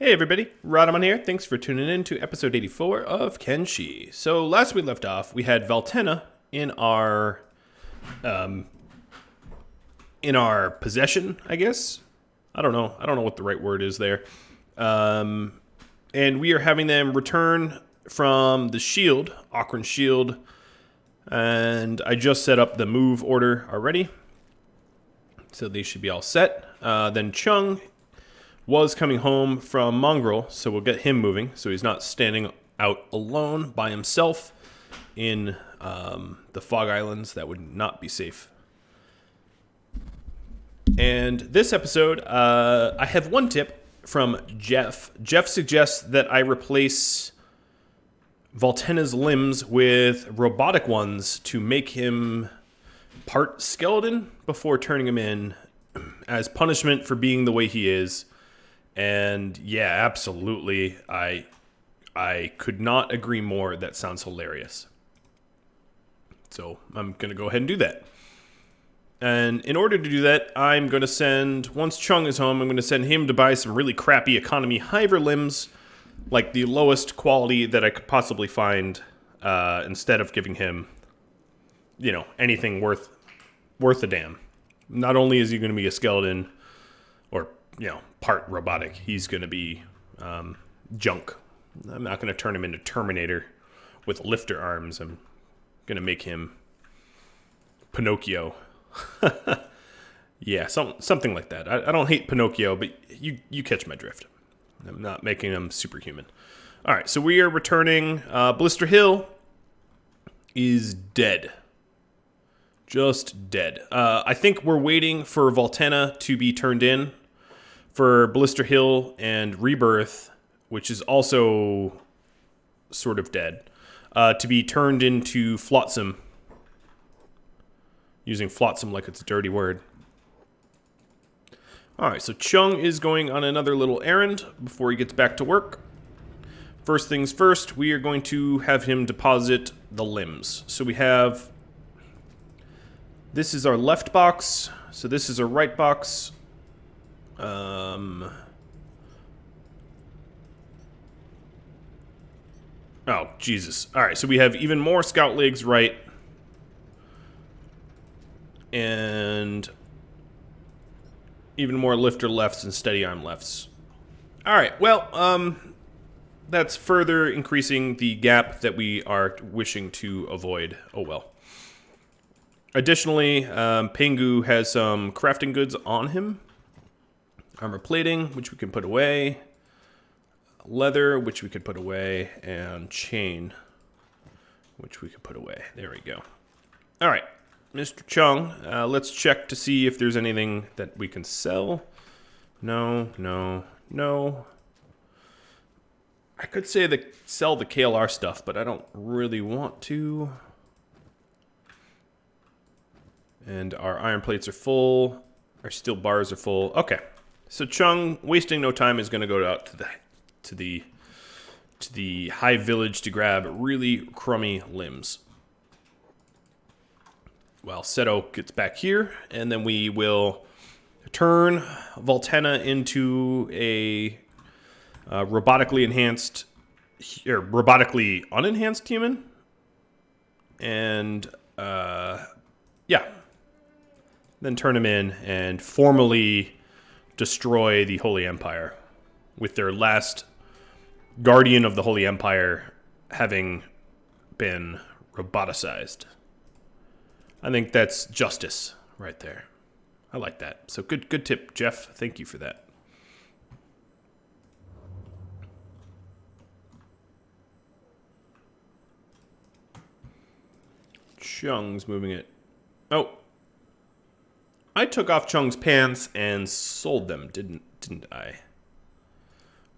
Hey everybody, Rhadamant here. Thanks for tuning in to episode 84 of Kenshi. So last we left off, we had Valtena in our possession, I guess. I don't know what the right word is there. And we are having them return from the shield, Okran shield, and I just set up the move order already, so they should be all set. Then Chung was coming home from Mongrel, so we'll get him moving so he's not standing out alone by himself in the Fog Islands. That would not be safe. And this episode, I have one tip from Jeff. Jeff suggests that I replace Valtena's limbs with robotic ones to make him part skeleton before turning him in as punishment for being the way he is. And yeah, absolutely. I could not agree more. That sounds hilarious. So I'm going to go ahead and do that. And in order to do that, I'm going to send, once Chung is home, I'm going to send him to buy some really crappy economy Hiver limbs, like the lowest quality that I could possibly find, instead of giving him, anything worth a damn. Not only is he going to be a skeleton, or part robotic, he's going to be junk. I'm not going to turn him into Terminator with lifter arms. I'm going to make him Pinocchio. Yeah, something like that. I don't hate Pinocchio, but you catch my drift. I'm not making him superhuman. All right, so we are returning. Blister Hill is dead. Just dead. I think we're waiting for Valtena to be turned in for Blister Hill and Rebirth, which is also sort of dead, to be turned into Flotsam. Using Flotsam like it's a dirty word. Alright, so Chung is going on another little errand before he gets back to work. First things first, we are going to have him deposit the limbs. So we have... This is our left box. So this is our right box. Oh, Jesus. Alright, so we have even more scout legs right. And even more lifter lefts and steady arm lefts. Alright, well, that's further increasing the gap that we are wishing to avoid. Oh well. Additionally, Pengu has some crafting goods on him. Armor plating, which we can put away. Leather, which we could put away. And chain, which we could put away. There we go. Alright, Mr. Chung, let's check to see if there's anything that we can sell. No. I could say sell the KLR stuff, but I don't really want to. And our iron plates are full. Our steel bars are full. Okay. So Chung, wasting no time, is going to go out to the high village to grab really crummy limbs. While Seto gets back here, and then we will turn Valtena into a robotically enhanced, or robotically unenhanced human. And yeah, then turn him in and formally destroy the Holy Empire, with their last guardian of the Holy Empire having been roboticized. I think that's justice right there. I like that. So good tip, Jeff. Thank you for that. Chung's moving it. Oh. I took off Chung's pants and sold them, didn't I?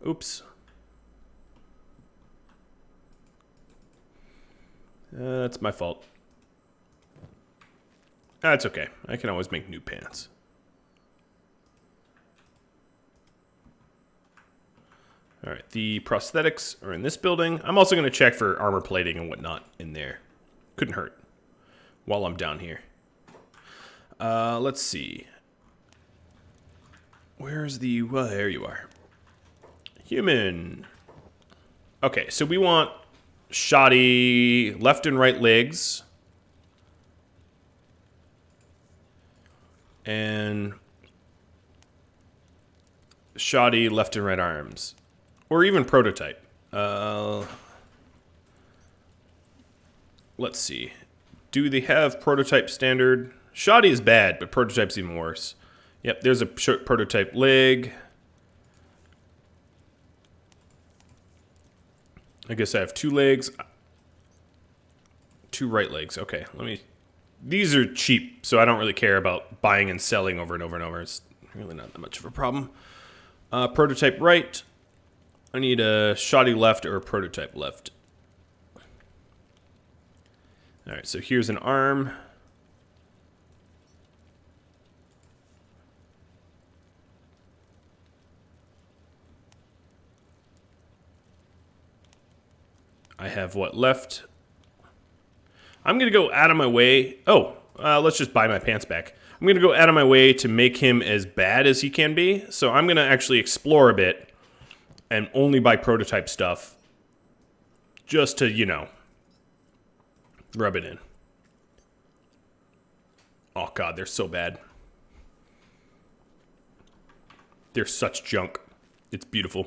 Oops. That's my fault. That's okay. I can always make new pants. Alright, the prosthetics are in this building. I'm also going to check for armor plating and whatnot in there. Couldn't hurt while I'm down here. Let's see. Where's the... Well, there you are. Human. Okay, so we want shoddy left and right legs. And shoddy left and right arms. Or even prototype. Let's see. Do they have prototype standard? Shoddy is bad, but prototype's even worse. Yep, there's a prototype leg. I guess I have 2 legs. 2 right legs. Okay, let me... These are cheap, so I don't really care about buying and selling over and over and over. It's really not that much of a problem. Prototype right. I need a shoddy left or a prototype left. Alright, so here's an arm. I have what left? I'm going to go out of my way. Oh, let's just buy my pants back. I'm going to go out of my way to make him as bad as he can be. So I'm going to actually explore a bit and only buy prototype stuff just to, you know, rub it in. Oh, God, they're so bad. They're such junk. It's beautiful.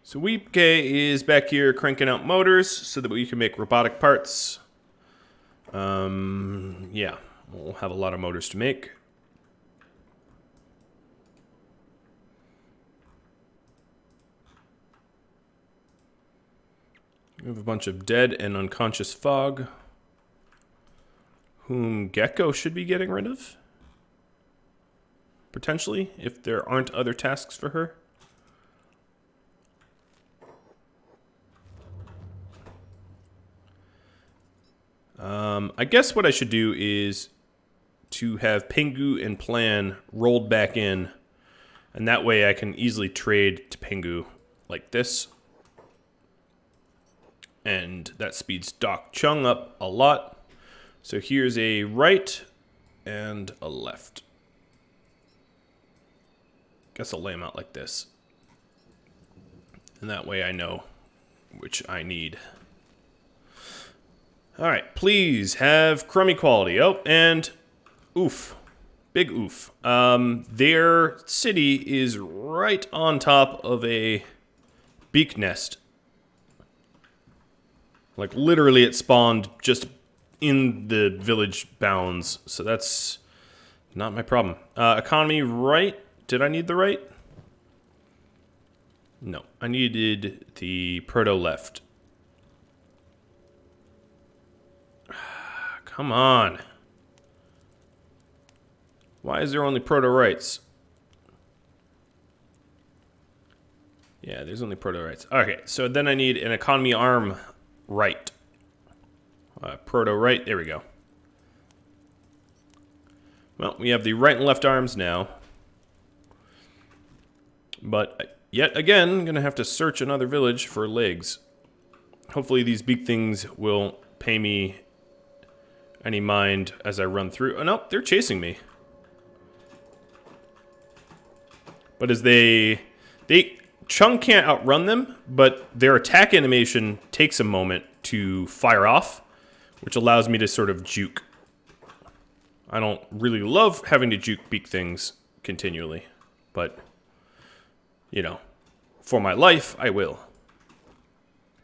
So Weepke is back here cranking out motors so that we can make robotic parts. Yeah, we'll have a lot of motors to make. We have a bunch of dead and unconscious fog, whom Gecko should be getting rid of. Potentially, if there aren't other tasks for her. I guess what I should do is to have Pingu and Plan rolled back in, and that way I can easily trade to Pingu like this. And that speeds Doc Chung up a lot. So here's a right and a left. Guess I'll lay them out like this. And that way I know which I need. Alright, please have crummy quality. Oh, and oof. Big oof. Their city is right on top of a beak nest. Like, literally it spawned just in the village bounds. So that's not my problem. Economy right. Did I need the right? No, I needed the proto left. Come on. Why is there only proto rights? Yeah, there's only proto rights. Okay, so then I need an economy arm right. Proto right, there we go. Well, we have the right and left arms now. But yet again, I'm going to have to search another village for legs. Hopefully these beak things will pay me any mind as I run through. Oh, no, they're chasing me. But as Chung can't outrun them, but their attack animation takes a moment to fire off, which allows me to sort of juke. I don't really love having to juke beak things continually, but, you know, for my life, I will.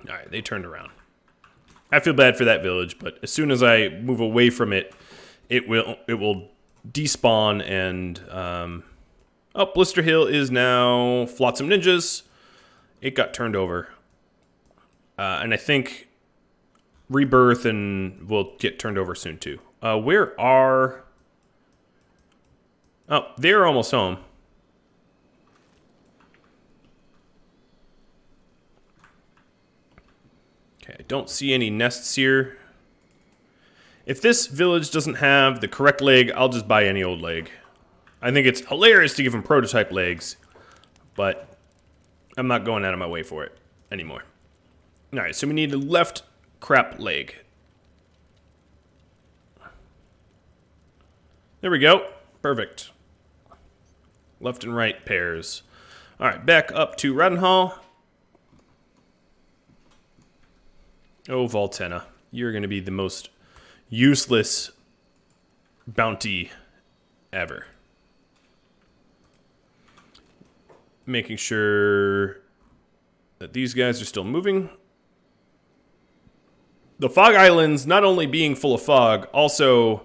Alright, they turned around. I feel bad for that village, but as soon as I move away from it, it will despawn and oh, Blister Hill is now Flotsam Ninjas. It got turned over. And I think Rebirth and will get turned over soon too. Where are... Oh, they're almost home. Okay, I don't see any nests here. If this village doesn't have the correct leg, I'll just buy any old leg. I think it's hilarious to give them prototype legs, but I'm not going out of my way for it anymore. Alright, so we need a left crap leg. There we go. Perfect. Left and right pairs. All right, back up to Rhadamant. Oh, Valtena. You're going to be the most useless bounty ever. Making sure that these guys are still moving. The fog islands, not only being full of fog, also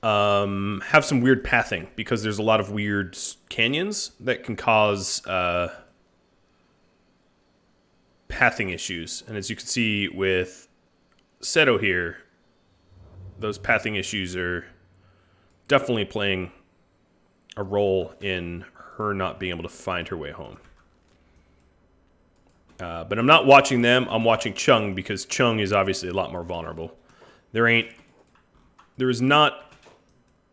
have some weird pathing because there's a lot of weird canyons that can cause pathing issues. And as you can see with Seto here, those pathing issues are definitely playing a role in her not being able to find her way home. But I'm not watching them. I'm watching Chung because Chung is obviously a lot more vulnerable. There is not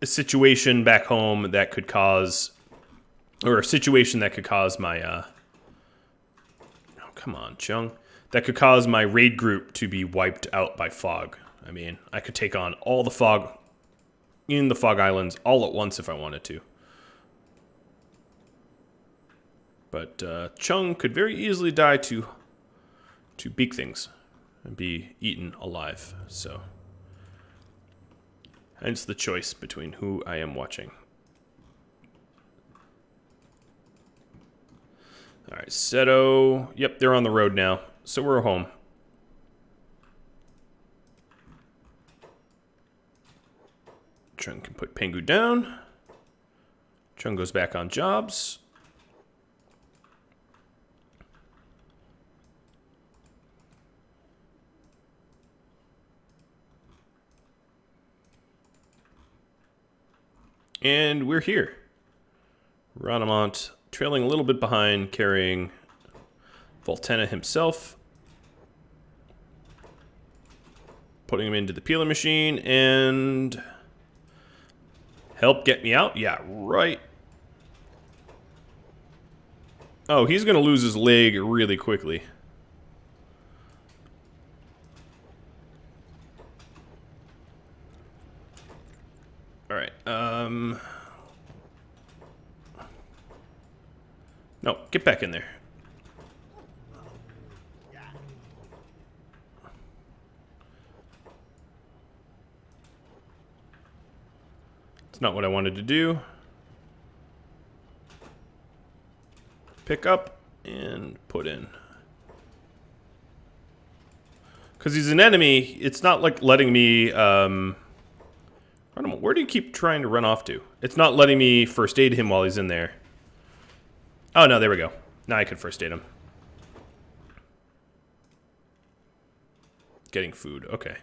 a situation back home that could cause, or a situation that could cause my, oh, come on, Chung. That could cause my raid group to be wiped out by fog. I mean, I could take on all the fog in the fog islands all at once if I wanted to. But Chung could very easily die to beak things and be eaten alive. So, hence the choice between who I am watching. All right, Seto. Yep, they're on the road now, so we're home. Chung can put Pengu down. Chung goes back on jobs. And we're here. Rhadamant trailing a little bit behind, carrying Valtena himself. Putting him into the peeler machine and... help get me out? Yeah, right. Oh, he's going to lose his leg really quickly. Alright, no, get back in there. It's not what I wanted to do. Pick up and put in. Because he's an enemy, it's not like letting me, where do you keep trying to run off to? It's not letting me first aid him while he's in there. Oh, no, there we go. Now I can first aid him. Getting food, okay.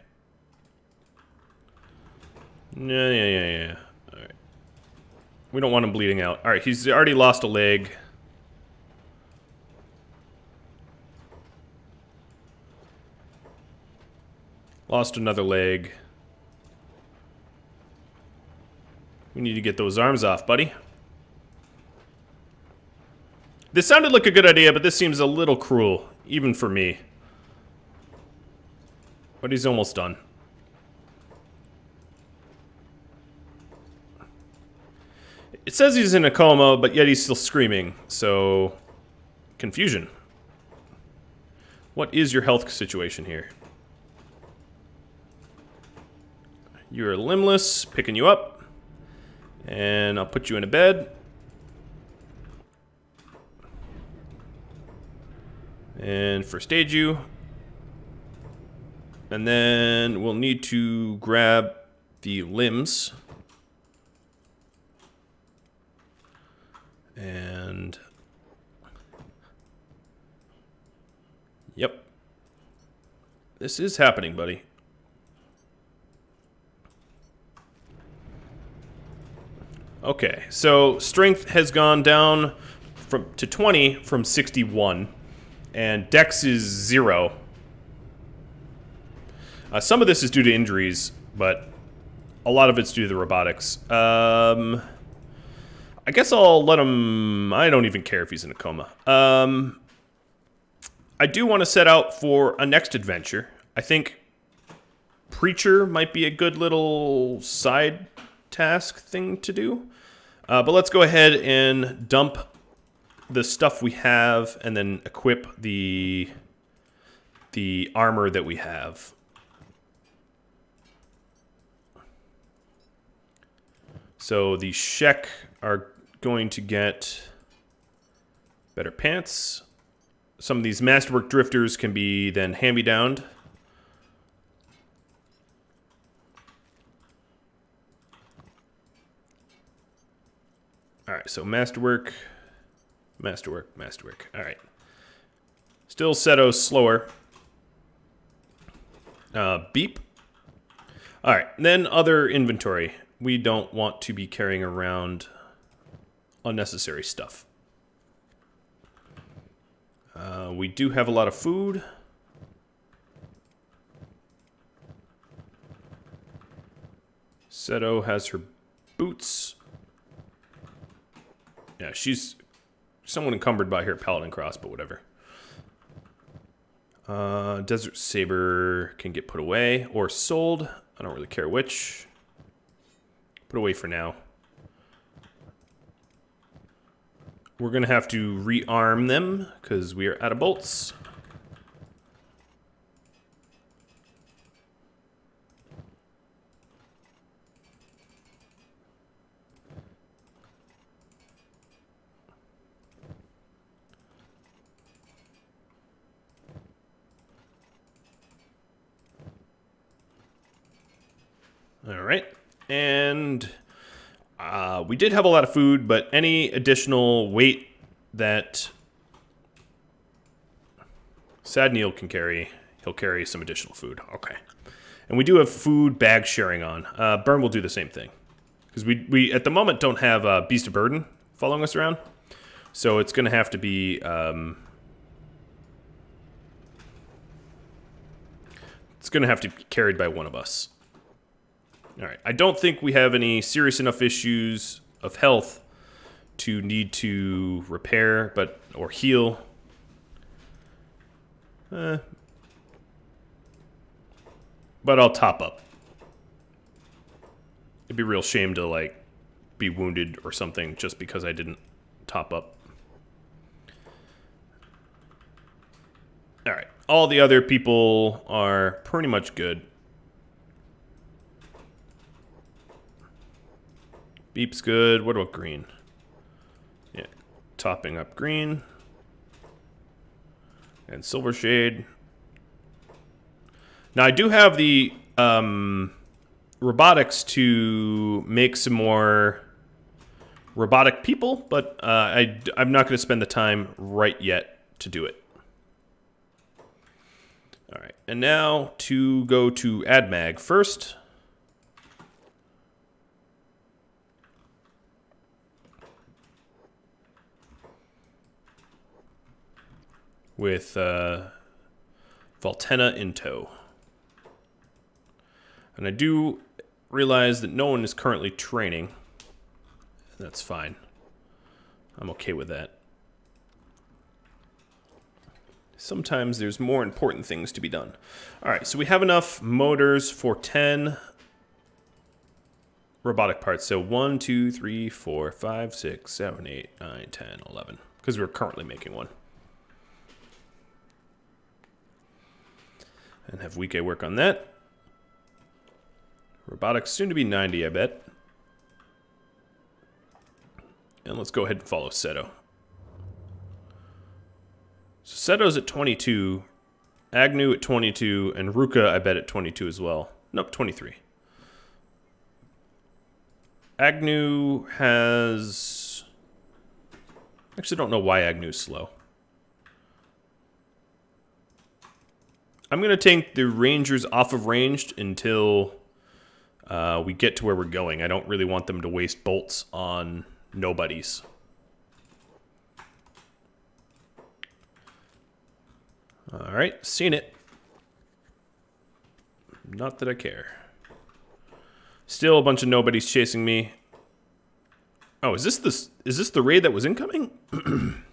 Yeah. All right. We don't want him bleeding out. All right, he's already lost a leg. Lost another leg. We need to get those arms off, buddy. This sounded like a good idea, but this seems a little cruel, even for me. But he's almost done. It says he's in a coma, but yet he's still screaming, so... confusion. What is your health situation here? You're limbless, picking you up. And I'll put you in a bed. And first aid you. And then we'll need to grab the limbs. And... yep. This is happening, buddy. Okay, so strength has gone down to 20 from 61, and dex is 0. Some of this is due to injuries, but a lot of it's due to the robotics. I guess I'll let him... I don't even care if he's in a coma. I do want to set out for a next adventure. I think Preacher might be a good little side task thing to do. But let's go ahead and dump the stuff we have and then equip the armor that we have. So the Shek are going to get better pants. Some of these Masterwork Drifters can be then hand-me-downed. Alright, so Masterwork. Alright. Still Seto's slower. Beep. Alright, then other inventory. We don't want to be carrying around unnecessary stuff. We do have a lot of food. Seto has her boots. Yeah, she's somewhat encumbered by her paladin cross, but whatever. Desert Saber can get put away or sold. I don't really care which. Put away for now. We're going to have to rearm them because we are out of bolts. All right. And we did have a lot of food, but any additional weight that Sadneil can carry, he'll carry some additional food. Okay. And we do have food bag sharing on. Burn will do the same thing. Because we at the moment don't have Beast of Burden following us around. So it's going to have to be... it's going to have to be carried by one of us. Alright, I don't think we have any serious enough issues of health to need to repair, or heal. But I'll top up. It'd be a real shame to, like, be wounded or something just because I didn't top up. Alright, all the other people are pretty much good. Beep's good. What about green? Yeah, topping up green. And Silver Shade. Now, I do have the robotics to make some more robotic people, but I'm not going to spend the time right yet to do it. All right, and now to go to AdMag first. With Valtena in tow. And I do realize that no one is currently training. That's fine. I'm okay with that. Sometimes there's more important things to be done. Alright, so we have enough motors for 10 robotic parts. So 1, 2, 3, 4, 5, 6, 7, 8, 9, 10, 11. Because we're currently making one. And have Wike work on that. Robotics soon to be 90, I bet. And let's go ahead and follow Seto. So Seto's at 22, Agnew at 22, and Ruka, I bet, at 22 as well. Nope, 23. Agnew has... Actually, I don't know why Agnew's slow. I'm going to take the Rangers off of ranged until we get to where we're going. I don't really want them to waste bolts on nobodies. Alright, seen it. Not that I care. Still a bunch of nobodies chasing me. Oh, is this the raid that was incoming?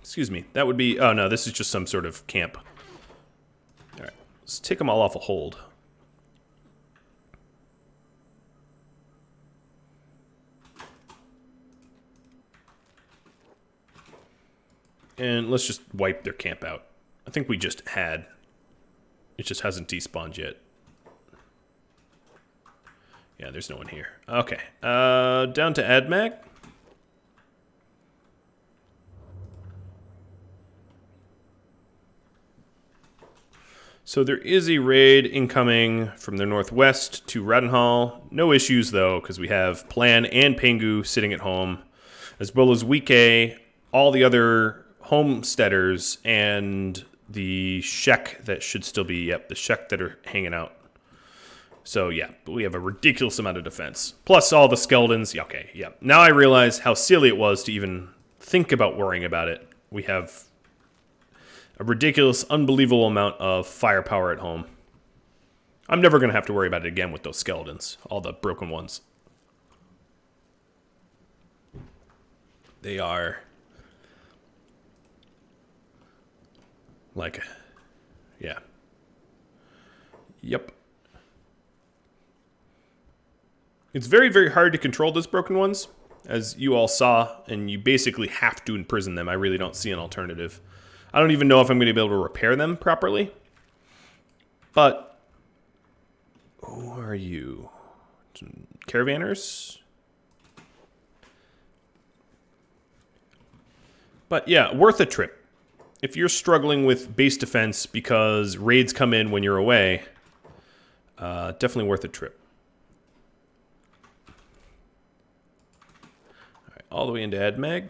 Excuse me. That would be... Oh, no, this is just some sort of camp. Alright. Let's take them all off a hold. And let's just wipe their camp out. I think we just had. It just hasn't despawned yet. Yeah, there's no one here. Okay. Down to AdMag. So there is a raid incoming from the northwest to Rhadamant. No issues, though, because we have Plan and Pengu sitting at home, as well as Wike, all the other homesteaders, and the Shek that should still be, yep, the Shek that are hanging out. So, yeah, we have a ridiculous amount of defense. Plus all the skeletons. Yeah, okay, yeah. Now I realize how silly it was to even think about worrying about it. We have a ridiculous, unbelievable amount of firepower at home. I'm never going to have to worry about it again with those skeletons. All the broken ones. They are like, yeah. Yep. It's very, very hard to control those broken ones, as you all saw, and you basically have to imprison them. I really don't see an alternative. I don't even know if I'm going to be able to repair them properly. But who are you? Caravanners? But yeah, worth a trip. If you're struggling with base defense because raids come in when you're away, definitely worth a trip. All the way into AdMag.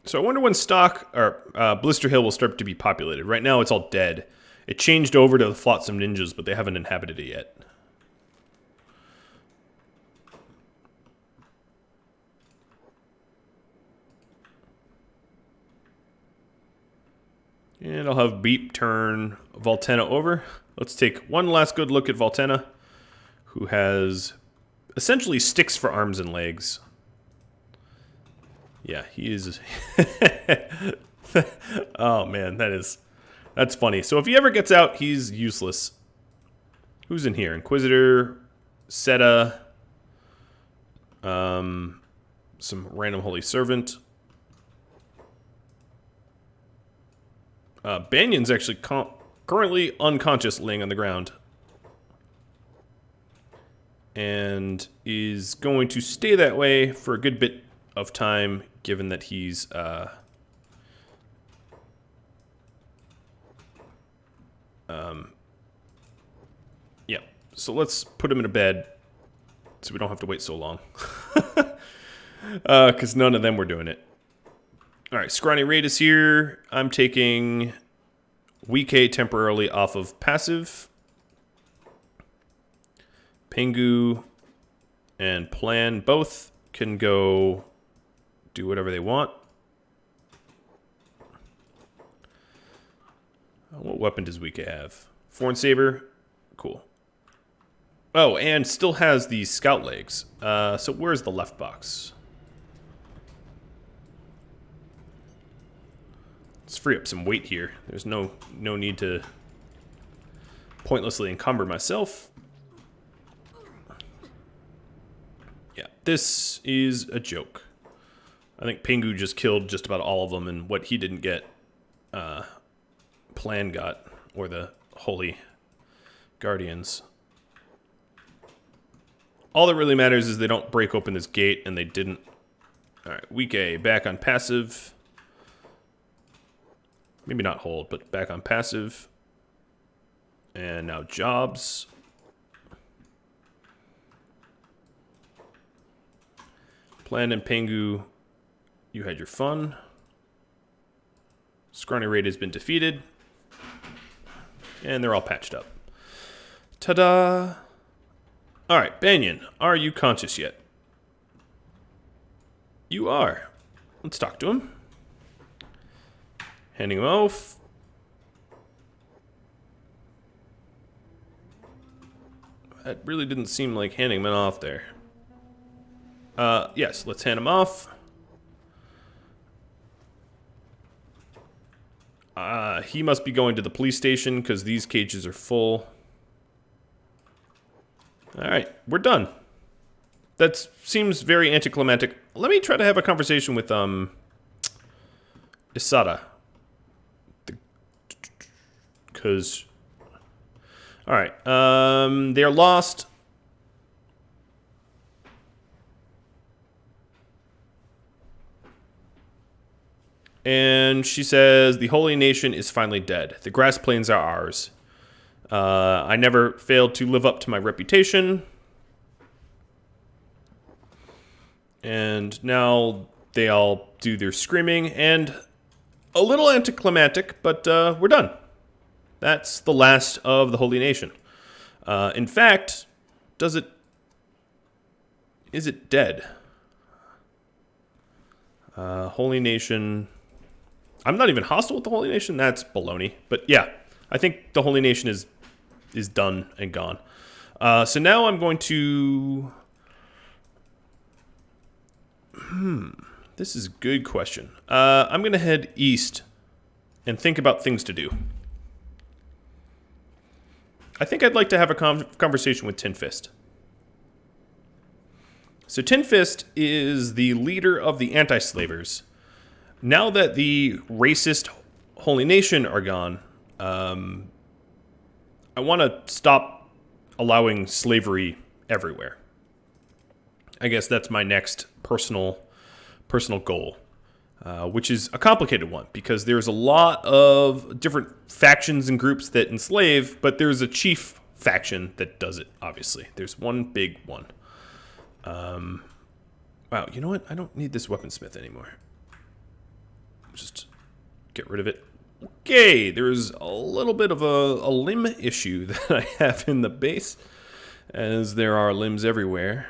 So I wonder when Stock or Blister Hill will start to be populated. Right now it's all dead. It changed over to the Flotsam Ninjas, but they haven't inhabited it yet. And I'll have Beep turn Valtena over. Let's take one last good look at Valtena, who has essentially sticks for arms and legs. Yeah, he is. Oh man, that's funny. So if he ever gets out, he's useless. Who's in here? Inquisitor, Seta, some random holy servant. Banyan's actually currently unconscious, laying on the ground. And is going to stay that way for a good bit of time, given that he's yeah. So let's put him in a bed so we don't have to wait so long. Because none of them were doing it. Alright, Scrawny Raid is here. I'm taking Wike temporarily off of passive. Pengu and Plan both can go do whatever they want. What weapon does Wike have? Foreign Saber? Cool. Oh, and still has the scout legs. So where's the left box? Let's free up some weight here. There's no need to pointlessly encumber myself. Yeah, this is a joke. I think Pengu just killed just about all of them, and what he didn't get, Plan got, or the Holy Guardians. All that really matters is they don't break open this gate, and they didn't. Alright, Wike back on passive. Maybe not hold, but back on passive. And now jobs. Plan and Pengu, you had your fun. Scrawny Raid has been defeated. And they're all patched up. Ta-da! Alright, Banyan, are you conscious yet? You are. Let's talk to him. Handing him off. That really didn't seem like handing him off there. Yes, let's hand him off. He must be going to the police station because these cages are full. Alright, we're done. That seems very anticlimactic. Let me try to have a conversation with, Isada. Because... Alright, they're lost. And she says, the Holy Nation is finally dead. The grass plains are ours. I never failed to live up to my reputation. And now they all do their screaming, and a little anticlimactic, but we're done. That's the last of the Holy Nation. In fact, is it dead? Holy Nation... I'm not even hostile with the Holy Nation. That's baloney. But yeah, I think the Holy Nation is done and gone. So now I'm going to... This is a good question. I'm going to head east and think about things to do. I think I'd like to have a conversation with Tin Fist. So Tin Fist is the leader of the anti-slavers. Now that the racist Holy Nation are gone, I want to stop allowing slavery everywhere. I guess that's my next personal goal, which is a complicated one because there's a lot of different factions and groups that enslave, but there's a chief faction that does it, obviously. There's one big one. Wow, you know what? I don't need this weaponsmith anymore. Just get rid of it. Okay, there's a little bit of a limb issue that I have in the base, as there are limbs everywhere.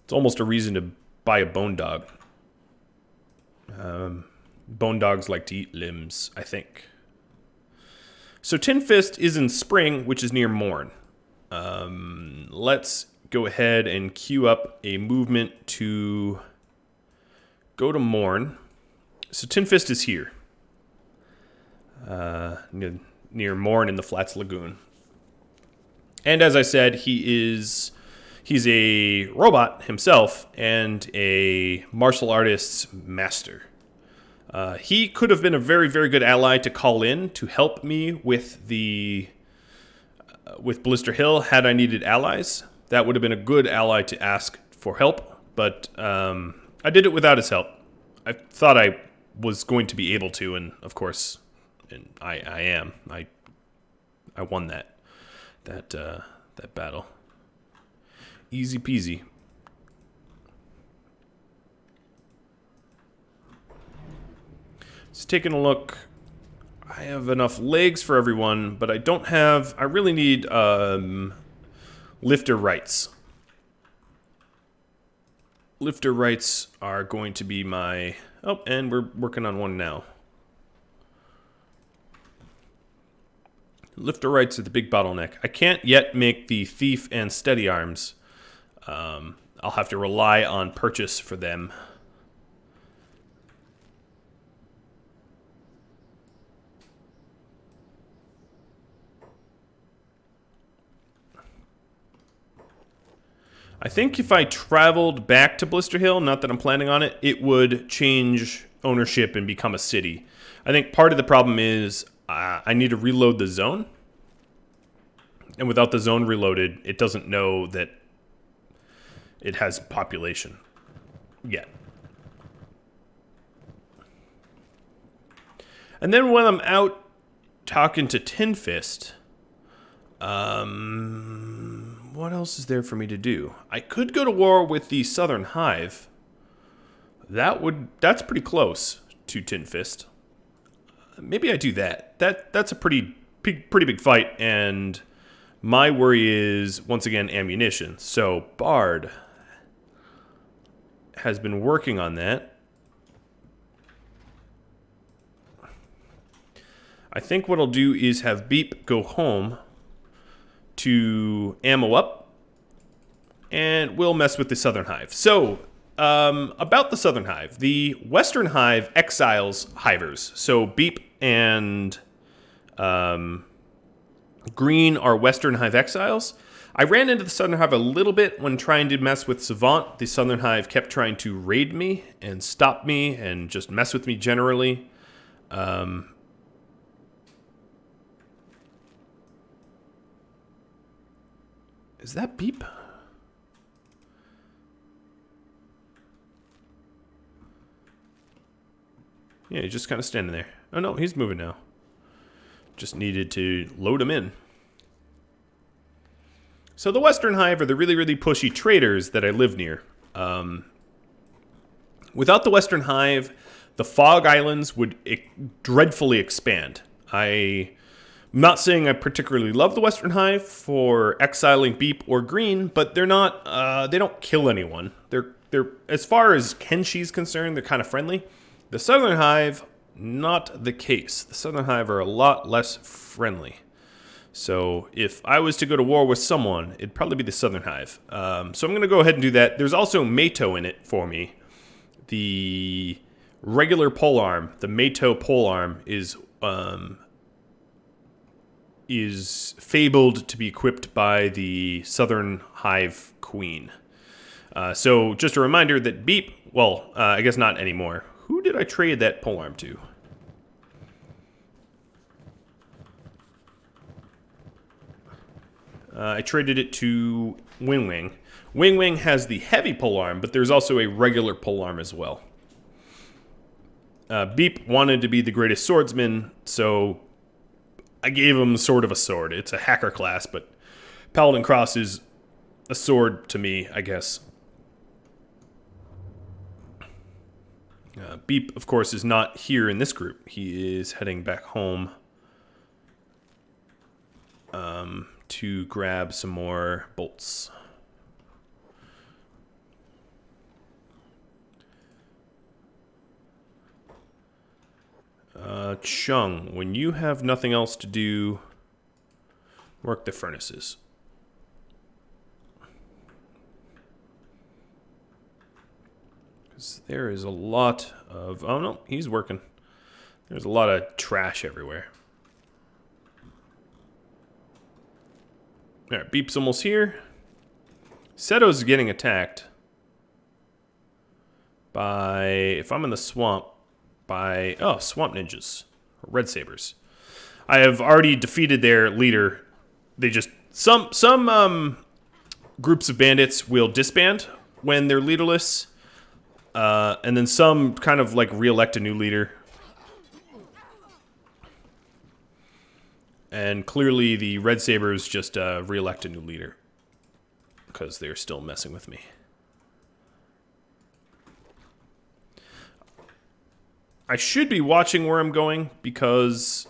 It's almost a reason to buy a bone dog. Bone dogs like to eat limbs, I think. So Tin Fist is in Spring, which is near Morn. Let's go ahead and queue up a movement to go to Morn. So Tin Fist is here. Near Morn in the Flats Lagoon. And as I said, he's a robot himself and a martial artist's master. He could have been a very, very good ally to call in to help me with with Blister Hill had I needed allies. That would have been a good ally to ask for help, but I did it without his help. I thought I was going to be able to, and of course, I am. I won that battle. Easy peasy. Just taking a look. I have enough legs for everyone, but I don't have... I really need lifter rights. Lifter rights are going to be my... Oh, and we're working on one now. Lifter rights are the big bottleneck. I can't yet make the thief and steady arms. I'll have to rely on purchase for them. I think if I traveled back to Blister Hill, not that I'm planning on it, it would change ownership and become a city. I think part of the problem is I need to reload the zone. And without the zone reloaded, it doesn't know that it has population yet. And then when I'm out talking to Tin Fist, what else is there for me to do? I could go to war with the Southern Hive. That's pretty close to Tin Fist. Maybe I do that. That's a pretty big fight, and my worry is once again ammunition. So Bard has been working on that. I think what I'll do is have Beep go home to ammo up, and we'll mess with the Southern Hive. So, about the Southern Hive. The Western Hive exiles hivers. So Beep and Green are Western Hive exiles. I ran into the Southern Hive a little bit when trying to mess with Savant. The Southern Hive kept trying to raid me and stop me and just mess with me generally. Is that Beep? Yeah, he's just kind of standing there. Oh no, he's moving now. Just needed to load him in. So the Western Hive are the really, really pushy traders that I live near. Without the Western Hive, the Fog Islands would dreadfully expand. I'm not saying I particularly love the Western Hive for exiling Beep or Green, but they're not. They don't kill anyone. They're as far as Kenshi's concerned, they're kind of friendly. The Southern Hive, not the case. The Southern Hive are a lot less friendly. So if I was to go to war with someone, it'd probably be the Southern Hive. So I'm going to go ahead and do that. There's also Mato in it for me. The regular polearm, the Mato polearm, is fabled to be equipped by the Southern Hive Queen. So just a reminder that Beep, well, I guess not anymore. Who did I trade that polearm to? I traded it to Wing Wing. Wing Wing has the heavy polearm, but there's also a regular polearm as well. Beep wanted to be the greatest swordsman, so I gave him sort of a sword. It's a hacker class, but Paladin Cross is a sword to me, I guess. Beep, of course, is not here in this group. He is heading back home to grab some more bolts. Chung, when you have nothing else to do, work the furnaces. Because there is a lot of... Oh, no, he's working. There's a lot of trash everywhere. All right, Beep's almost here. Seto's getting attacked by... If I'm in the swamp, by... Oh, swamp ninjas. Red sabers. I have already defeated their leader. They just... Some groups of bandits will disband when they're leaderless. And then some kind of like re-elect a new leader. And clearly the Red Sabers just re-elect a new leader. Because they're still messing with me. I should be watching where I'm going because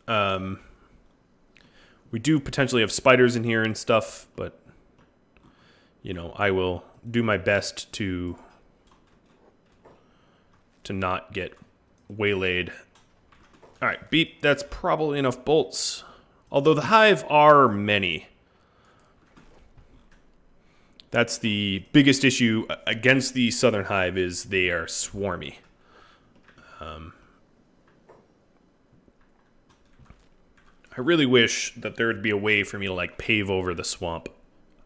we do potentially have spiders in here and stuff, but you know, I will do my best to not get waylaid. All right, Beep, that's probably enough bolts. Although the hive are many. That's the biggest issue against the Southern Hive is they are swarmy. I really wish that there would be a way for me to like pave over the swamp.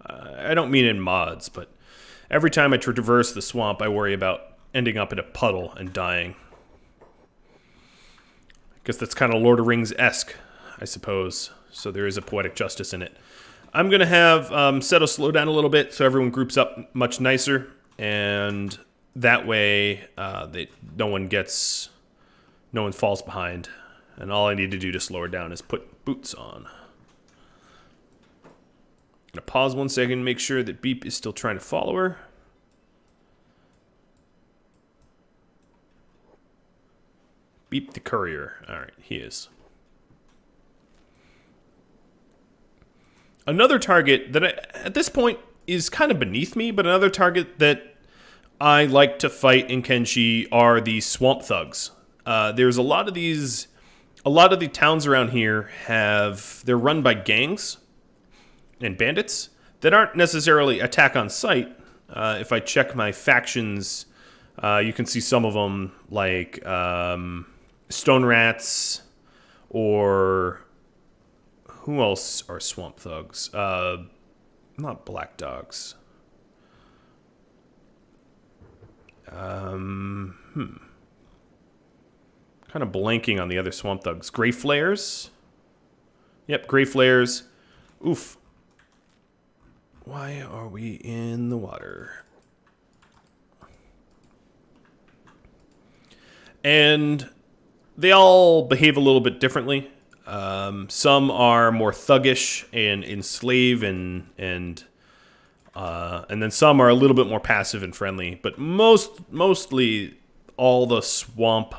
I don't mean in mods, but every time I traverse the swamp, I worry about ending up in a puddle and dying. I guess that's kind of Lord of the Rings-esque, I suppose. So there is a poetic justice in it. I'm going to have Seto slow down a little bit so everyone groups up much nicer. And that way no one falls behind. And all I need to do to slow her down is put boots on. I'm going to pause 1 second and make sure that Beep is still trying to follow her. Beep the courier. All right, he is. Another target that at this point is kind of beneath me, but another target that I like to fight in Kenshi are the swamp thugs. There's a lot of these. A lot of the towns around here they're run by gangs and bandits that aren't necessarily attack on sight. If I check my factions, you can see some of them like Stone Rats or Who else are swamp thugs? Not black dogs. Kind of blanking on the other swamp thugs. Gray flares? Yep, gray flares. Oof. Why are we in the water? And they all behave a little bit differently. Some are more thuggish and enslave, and then some are a little bit more passive and friendly. But mostly all the swamp,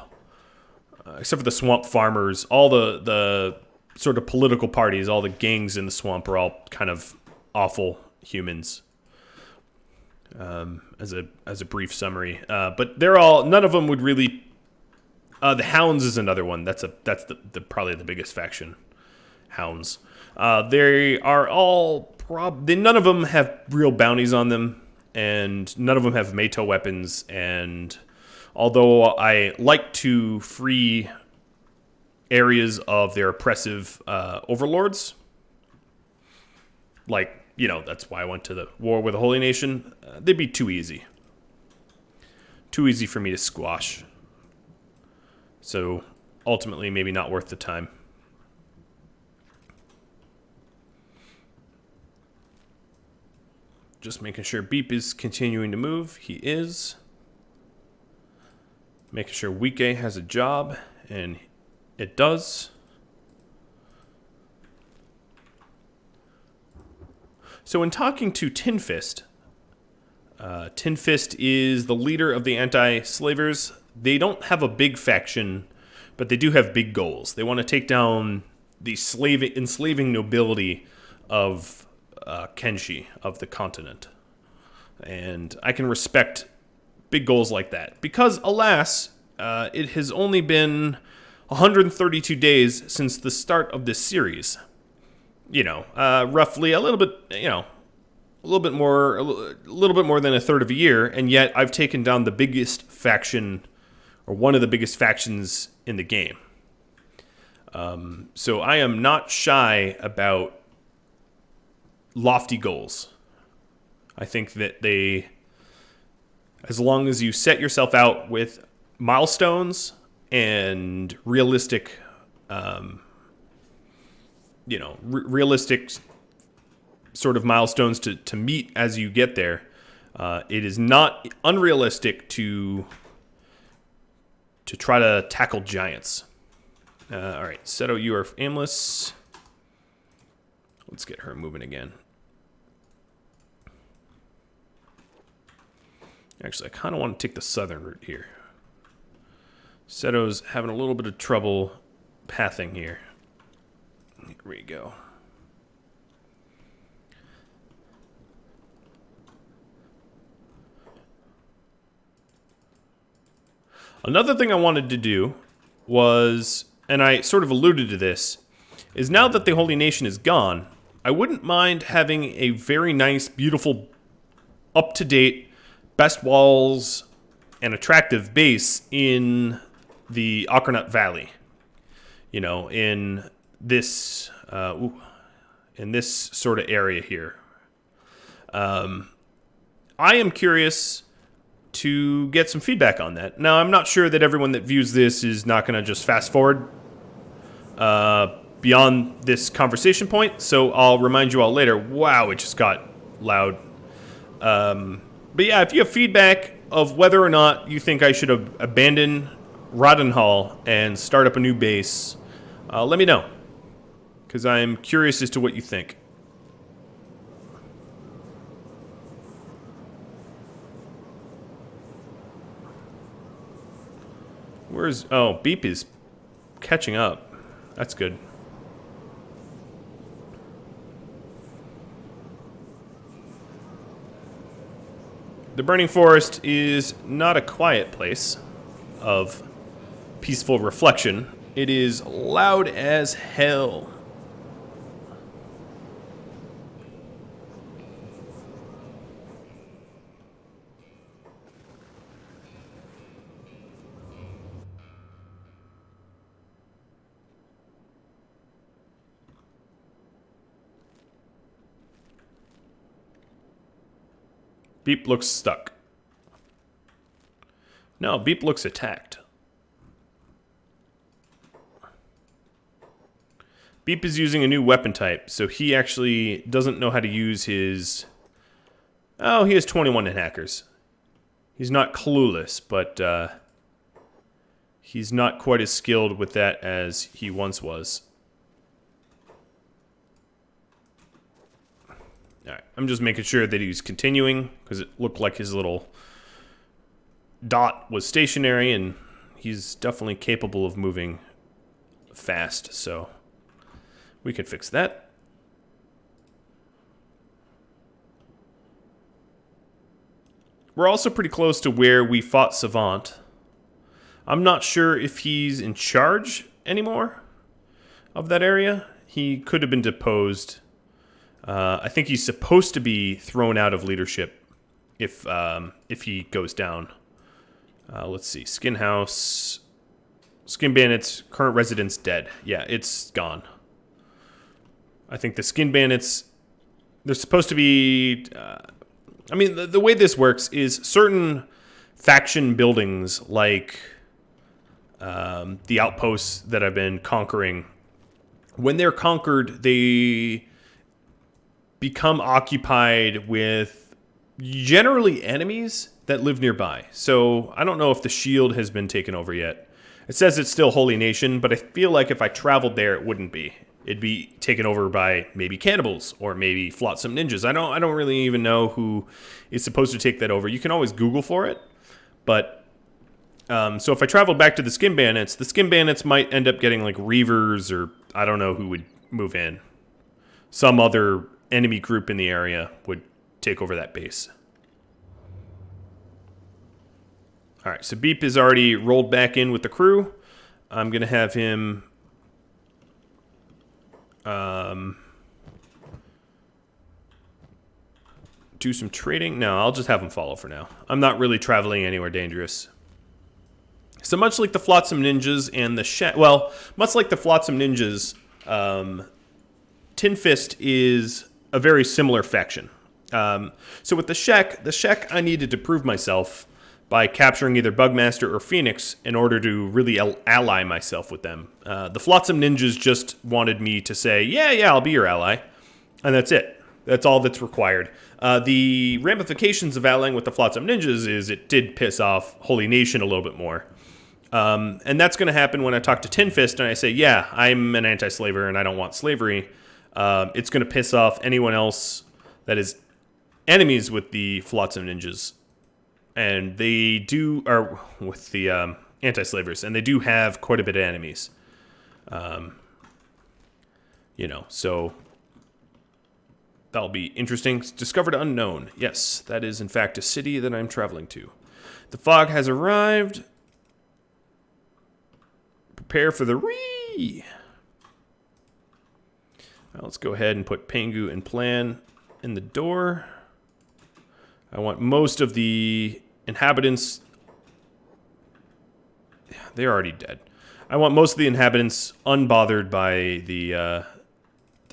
except for the swamp farmers, all the sort of political parties, all the gangs in the swamp are all kind of awful humans. As a brief summary, but they're all, none of them would really. The Hounds is another one. That's the probably the biggest faction. Hounds. They are all none of them have real bounties on them, and none of them have melee weapons. And although I like to free areas of their oppressive overlords, like, that's why I went to the war with the Holy Nation. They'd be too easy. Too easy for me to squash. So, ultimately, maybe not worth the time. Just making sure Beep is continuing to move. He is. Making sure Wike has a job, and it does. So, in talking to Tin Fist, Tin Fist is the leader of the anti-slavers. They don't have a big faction, but they do have big goals. They want to take down the enslaving nobility of Kenshi, of the continent. And I can respect big goals like that. Because, alas, it has only been 132 days since the start of this series. Roughly a little bit, a little bit more than a third of a year, and yet I've taken down the biggest faction, or one of the biggest factions in the game. So I am not shy about lofty goals. I think that as long as you set yourself out with milestones and realistic, realistic sort of milestones to meet as you get there, it is not unrealistic to try to tackle giants. All right, Seto, you are aimless. Let's get her moving again. Actually, I kind of want to take the southern route here. Seto's having a little bit of trouble pathing here. Here we go. Another thing I wanted to do was, and I sort of alluded to this, is now that the Holy Nation is gone, I wouldn't mind having a very nice, beautiful, up-to-date, best walls, and attractive base in the Aquanut Valley. In this sort of area here. I am curious to get some feedback on that. Now, I'm not sure that everyone that views this is not going to just fast forward beyond this conversation point, so I'll remind you all later. Wow, it just got loud. But yeah, if you have feedback of whether or not you think I should abandon Rhadamant and start up a new base, let me know, because I'm curious as to what you think. Beep is catching up. That's good. The Burning Forest is not a quiet place of peaceful reflection. It is loud as hell. Beep looks stuck. No, Beep looks attacked. Beep is using a new weapon type, so he actually doesn't know how to use his... Oh, he has 21 in hackers. He's not clueless, but he's not quite as skilled with that as he once was. Alright, I'm just making sure that he's continuing, because it looked like his little dot was stationary, and he's definitely capable of moving fast, so we can fix that. We're also pretty close to where we fought Savant. I'm not sure if he's in charge anymore of that area. He could have been deposed. I think he's supposed to be thrown out of leadership if he goes down. Let's see. Skin House. Skin Bandits. Current residence dead. Yeah, it's gone. I think the Skin Bandits, they're supposed to be... I mean, the way this works is certain faction buildings, like the outposts that I've been conquering, when they're conquered, they become occupied with generally enemies that live nearby. So I don't know if the shield has been taken over yet. It says it's still Holy Nation, but I feel like if I traveled there, it wouldn't be. It'd be taken over by maybe cannibals or maybe Flotsam Ninjas. I don't really even know who is supposed to take that over. You can always Google for it, but so if I traveled back to the Skin Bandits might end up getting like Reavers, or I don't know who would move in. Some other enemy group in the area would take over that base. All right, so Beep is already rolled back in with the crew. I'm going to have him... do some trading. No, I'll just have him follow for now. I'm not really traveling anywhere dangerous. So much like the Flotsam Ninjas and the much like the Flotsam Ninjas, Tin Fist is a very similar faction. So with the Shek, I needed to prove myself by capturing either Bugmaster or Phoenix in order to really ally myself with them. The Flotsam Ninjas just wanted me to say, yeah, I'll be your ally. And that's it. That's all that's required. The ramifications of allying with the Flotsam Ninjas is it did piss off Holy Nation a little bit more. And that's going to happen when I talk to Tin Fist and I say, yeah, I'm an anti-slaver and I don't want slavery. It's going to piss off anyone else that is enemies with the Flotsam Ninjas. And they are with the anti-slavers, and they do have quite a bit of enemies. So that'll be interesting. Discovered unknown. Yes, that is in fact a city that I'm traveling to. The fog has arrived. Prepare for the Ree. Now let's go ahead and put Pengu and Plan in the door. I want most of the inhabitants... They're already dead. I want most of the inhabitants unbothered by the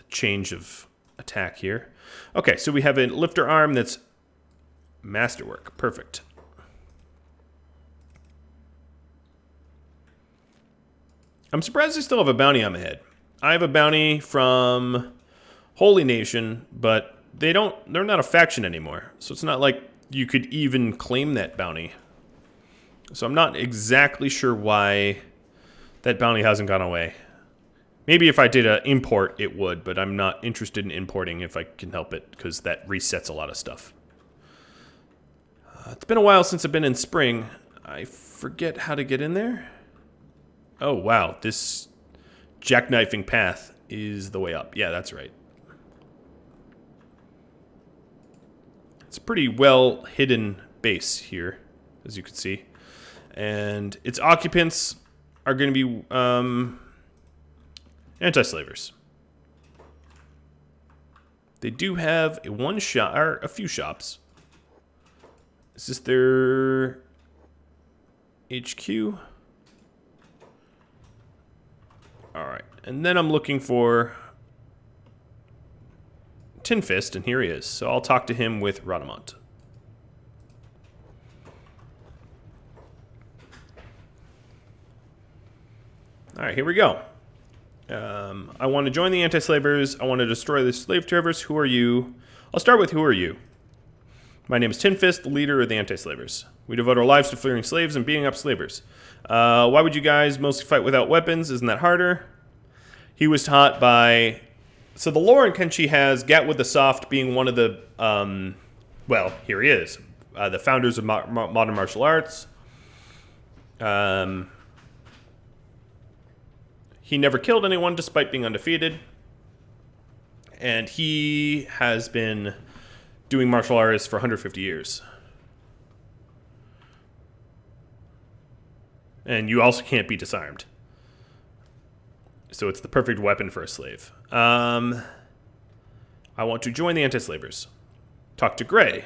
change of attack here. Okay, so we have a lifter arm that's masterwork. Perfect. I'm surprised I still have a bounty on my head. I have a bounty from Holy Nation, but they're not a faction anymore. So it's not like you could even claim that bounty. So I'm not exactly sure why that bounty hasn't gone away. Maybe if I did an import, it would, but I'm not interested in importing if I can help it, because that resets a lot of stuff. It's been a while since I've been in spring. I forget how to get in there. Oh, wow. This jackknifing path is the way up. Yeah, that's right. It's a pretty well hidden base here, as you can see. And its occupants are going to be anti-slavers. They do have a few shops. Is this their HQ? Alright, and then I'm looking for Tin Fist, and here he is. So I'll talk to him with Rhadamant. All right, here we go. I want to join the anti-slavers. I want to destroy the slave traders. Who are you? I'll start with who are you? My name is Tin Fist, the leader of the anti-slavers. We devote our lives to freeing slaves and beating up slavers. Why would you guys mostly fight without weapons? Isn't that harder? He was taught by... So the lore in Kenshi has Gatwood the Soft being one of the... well, here he is. The founders of modern martial arts. He never killed anyone despite being undefeated. And he has been doing martial arts for 150 years. And you also can't be disarmed. So it's the perfect weapon for a slave. I want to join the anti-slavers. Talk to Gray.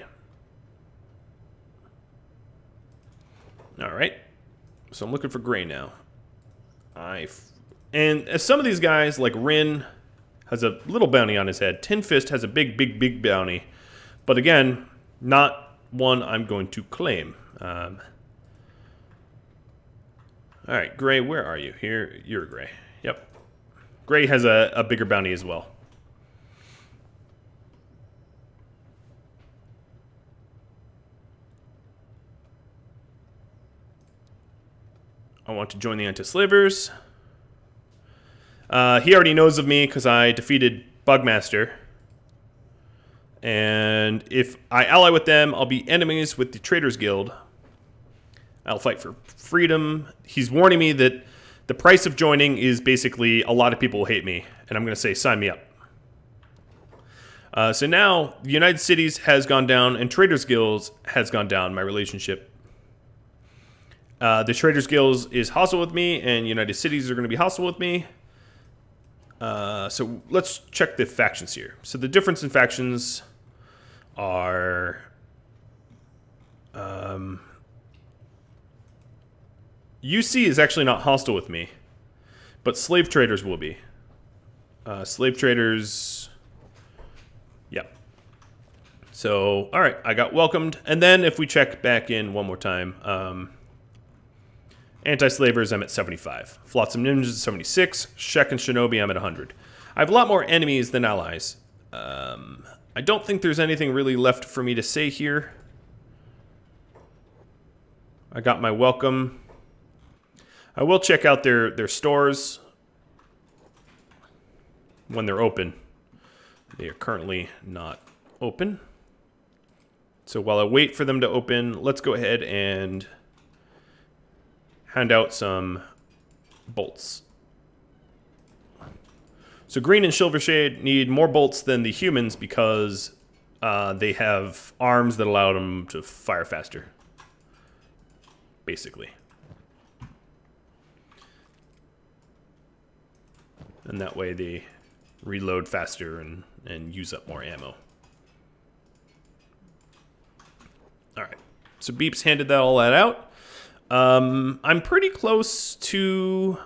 All right. So I'm looking for Gray now. And as some of these guys, like Rin, has a little bounty on his head. Tin Fist has a big, big, big bounty. But again, not one I'm going to claim. All right, Gray, where are you? Here, you're Gray. Yep. Gray has a bigger bounty as well. I want to join the anti-slavers. He already knows of me because I defeated Bugmaster. And if I ally with them, I'll be enemies with the Traders Guild. I'll fight for freedom. He's warning me that the price of joining is basically a lot of people will hate me. And I'm going to say, sign me up. So now, the United Cities has gone down and Traders Guilds has gone down, my relationship. The Traders Guilds is hostile with me, and United Cities are going to be hostile with me. So let's check the factions here. So the difference in factions are... UC is actually not hostile with me, but slave traders will be. Slave traders... Yep. So, alright, I got welcomed. And then if we check back in one more time... Anti-slavers, I'm at 75. Flotsam Ninjas, 76. Shek and Shinobi, I'm at 100. I have a lot more enemies than allies. I don't think there's anything really left for me to say here. I got my welcome. I will check out their stores when they're open. They are currently not open. So while I wait for them to open, let's go ahead and... hand out some bolts. So Green and Silvershade need more bolts than the humans because they have arms that allow them to fire faster. Basically. And that way they reload faster and use up more ammo. Alright. So Beeps handed all that out. I'm pretty close to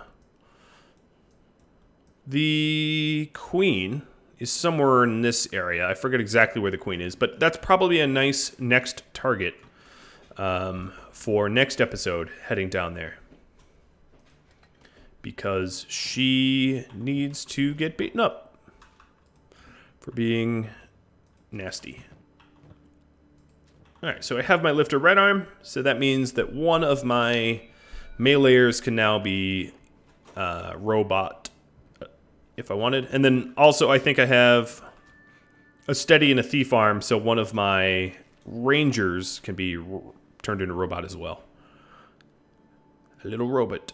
the queen is somewhere in this area. I forget exactly where the queen is, but that's probably a nice next target for next episode heading down there. Because she needs to get beaten up for being nasty. Alright, so I have my lifter right arm, so that means that one of my meleeers can now be robot if I wanted. And then also I think I have a steady and a thief arm, so one of my rangers can be turned into a robot as well. A little robot.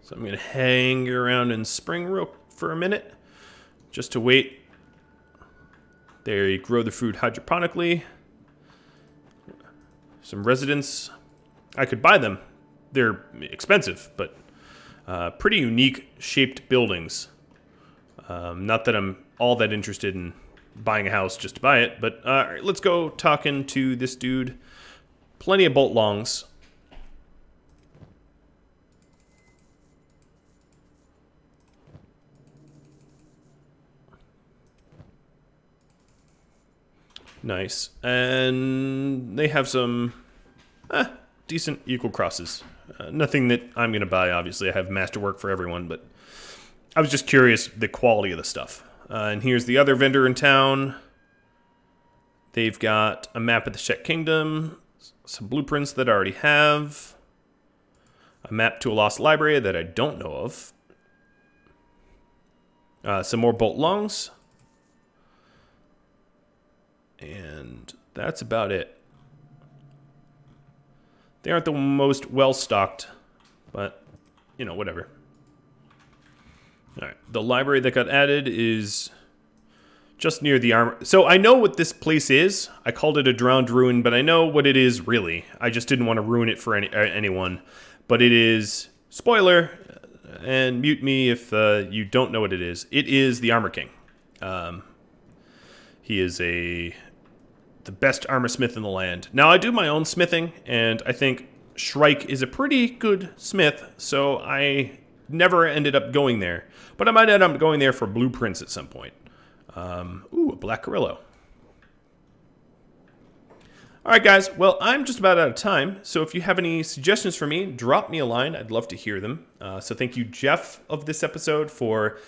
So I'm going to hang around in spring for a minute just to wait. They grow the food hydroponically. Some residents. I could buy them. They're expensive, but pretty unique shaped buildings. Not that I'm all that interested in buying a house just to buy it, but all right, let's go talking to this dude. Plenty of bolt longs. Nice. And they have some decent equal crosses. Nothing that I'm going to buy, obviously. I have masterwork for everyone, but I was just curious the quality of the stuff. And here's the other vendor in town. They've got a map of the Czech Kingdom, some blueprints that I already have, a map to a lost library that I don't know of, some more bolt lungs, and that's about it. They aren't the most well-stocked, but, you know, whatever. All right, the library that got added is just near the armor. So I know what this place is. I called it a drowned ruin, but I know what it is really. I just didn't want to ruin it for anyone. But it is, spoiler, and mute me if you don't know what it is. It is the Armor King. He is the best armor smith in the land. Now, I do my own smithing, and I think Shrike is a pretty good smith, so I never ended up going there. But I might end up going there for blueprints at some point. Ooh, a black Carillo. All right, guys. Well, I'm just about out of time, so if you have any suggestions for me, drop me a line. I'd love to hear them. So thank you, Jeff, of this episode for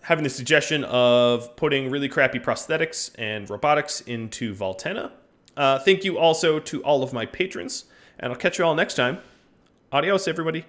having the suggestion of putting really crappy prosthetics and robotics into Valtena. Thank you also to all of my patrons, and I'll catch you all next time. Adios, everybody.